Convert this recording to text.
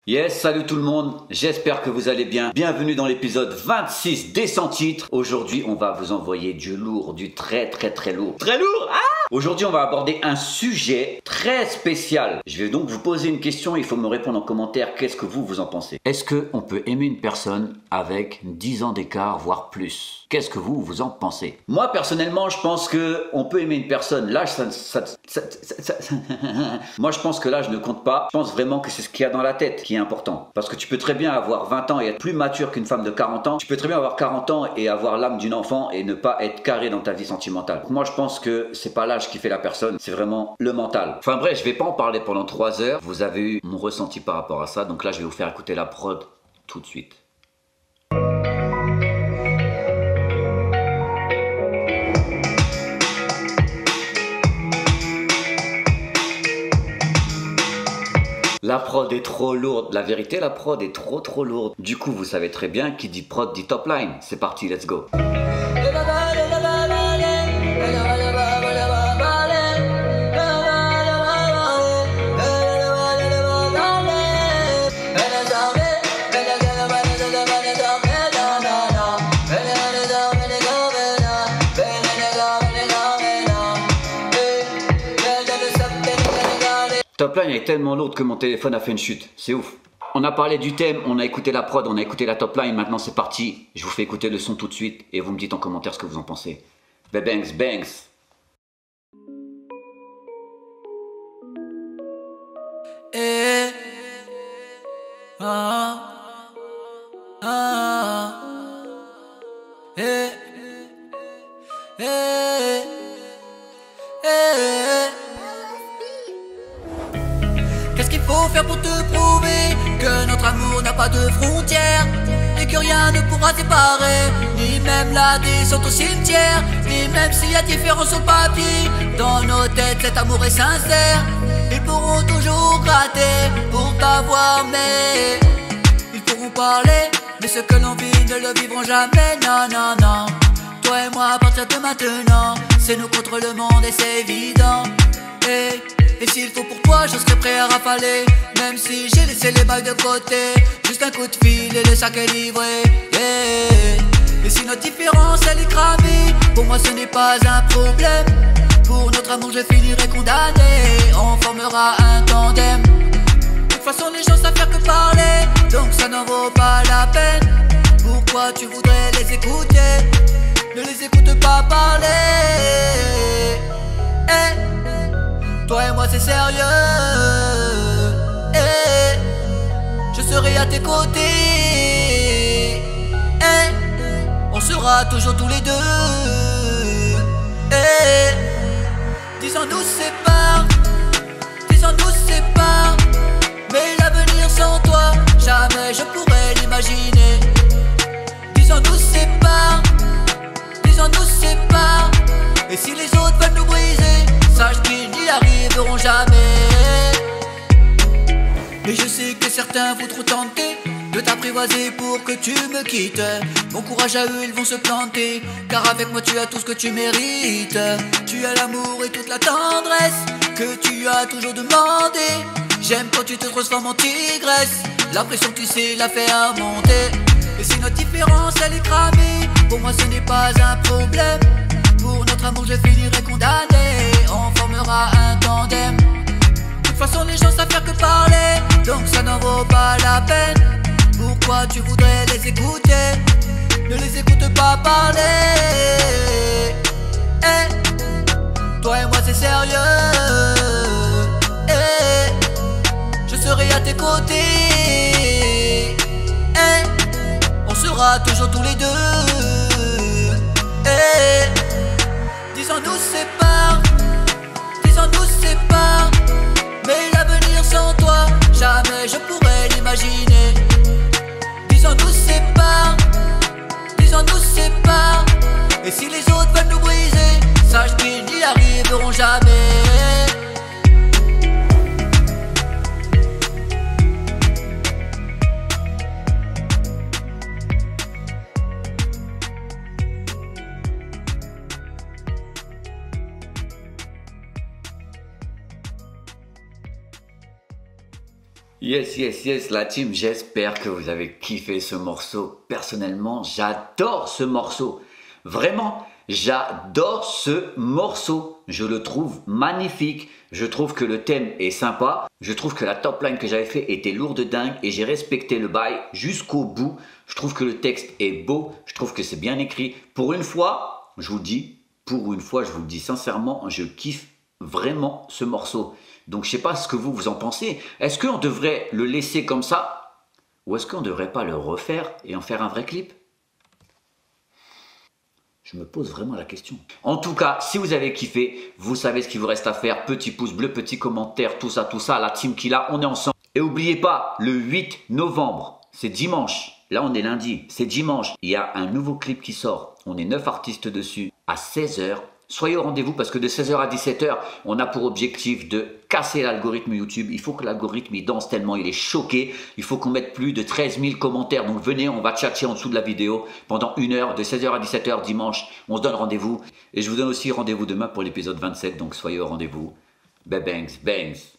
Yes, salut tout le monde, j'espère que vous allez bien. Bienvenue dans l'épisode 26 des 100 titres. Aujourd'hui, on va vous envoyer du lourd, du très lourd. Très lourd, ah! Aujourd'hui, on va aborder un sujet très spécial. Je vais donc vous poser une question et il faut me répondre en commentaire. Qu'est-ce que vous en pensez? Est-ce qu'on peut aimer une personne avec 10 ans d'écart, voire plus? Qu'est-ce que vous en pensez? Moi, personnellement, je pense qu'on peut aimer une personne. L'âge, Moi, je pense que l'âge ne compte pas. Je pense vraiment que c'est ce qu'il y a dans la tête qui est important. Parce que tu peux très bien avoir 20 ans et être plus mature qu'une femme de 40 ans. Tu peux très bien avoir 40 ans et avoir l'âme d'une enfant et ne pas être carré dans ta vie sentimentale. Moi, je pense que c'est pas l'âge qui fait la personne, c'est vraiment le mental. Enfin bref, je vais pas en parler pendant 3 heures. Vous avez eu mon ressenti par rapport à ça. Donc là, je vais vous faire écouter la prod tout de suite. La prod est trop lourde. La vérité, la prod est trop lourde. Du coup, vous savez très bien qui dit prod dit top line. C'est parti, let's go. Top line est tellement lourde que mon téléphone a fait une chute. C'est ouf. On a parlé du thème, on a écouté la prod, on a écouté la top line. Maintenant c'est parti. Je vous fais écouter le son tout de suite et vous me dites en commentaire ce que vous en pensez. Bangs, bangs. Eh, ah, ah, eh, eh, eh. Qu'est-ce qu'il faut faire pour te prouver que notre amour n'a pas de frontières et que rien ne pourra séparer, ni même la descente au cimetière, ni même s'il y a différence sur le papier. Dans nos têtes cet amour est sincère. Ils pourront toujours gratter pour t'avoir, mais ils pourront parler, mais ce que l'on vit ne le vivront jamais. Non, non, non. Toi et moi à partir de maintenant, c'est nous contre le monde et c'est évident. Et s'il faut pour toi, je serai prêt à rafaler, même si j'ai laissé les balles de côté. Juste un coup de fil et le sac est livré, yeah. Et si notre différence elle est cramée, pour moi ce n'est pas un problème. Pour notre amour je finirai condamné, on formera un tandem. De toute façon les gens savent faire que parler, donc ça n'en vaut pas la peine. Pourquoi tu voudrais les écouter? Ne les écoute pas parler. Toi et moi c'est sérieux, je serai à tes côtés, on sera toujours tous les deux. 10 ans nous séparent, 10 ans nous séparent, mais l'avenir sans toi, jamais je pourrais l'imaginer. 10 ans nous séparent, 10 ans nous séparent, et si les autres veulent nous briser, sache qu'ils n'y arriveront jamais. Mais je sais que certains voudront tenter de t'apprivoiser pour que tu me quittes. Bon courage à eux, ils vont se planter, car avec moi tu as tout ce que tu mérites. Tu as l'amour et toute la tendresse que tu as toujours demandé. J'aime quand tu te transformes en tigresse, la pression tu sais la faire monter. Et si notre différence elle est cramée, pour moi ce n'est pas un problème. Pour notre amour je finirai condamné, on formera un tandem. De toute façon les gens savent faire que parler, donc ça n'en vaut pas la peine. Pourquoi tu voudrais les écouter? Ne les écoute pas parler. Toi et moi c'est sérieux, je serai à tes côtés, on sera toujours tous les deux. 10 ans nous séparent, 10 ans nous séparent, mais l'avenir sans toi, jamais je pourrais l'imaginer. 10 ans nous séparent, 10 ans nous séparent, et si les autres veulent nous briser, sache qu'ils n'y arriveront jamais. Yes, la team, j'espère que vous avez kiffé ce morceau. Personnellement, j'adore ce morceau. Vraiment, j'adore ce morceau. Je le trouve magnifique. Je trouve que le thème est sympa. Je trouve que la top line que j'avais fait était lourde de dingue et j'ai respecté le bail jusqu'au bout. Je trouve que le texte est beau. Je trouve que c'est bien écrit. Pour une fois, je vous le dis sincèrement, je kiffe vraiment ce morceau. Donc je sais pas ce que vous en pensez. Est-ce qu'on devrait le laisser comme ça ou est-ce qu'on ne devrait pas le refaire et en faire un vrai clip? Je me pose vraiment la question. En tout cas, si vous avez kiffé, vous savez ce qu'il vous reste à faire. Petit pouce bleu, petit commentaire, tout ça, la team qui l'a, on est ensemble. Et n'oubliez pas, le 8 novembre, c'est dimanche. Là, on est lundi, c'est dimanche. Il y a un nouveau clip qui sort. On est 9 artistes dessus à 16 h. Soyez au rendez-vous parce que de 16 h à 17 h, on a pour objectif de casser l'algorithme YouTube. Il faut que l'algorithme il danse tellement, il est choqué. Il faut qu'on mette plus de 13 000 commentaires. Donc venez, on va tchatcher en dessous de la vidéo pendant 1 heure, de 16 h à 17 h dimanche. On se donne rendez-vous. Et je vous donne aussi rendez-vous demain pour l'épisode 27. Donc soyez au rendez-vous. Bangs, bangs.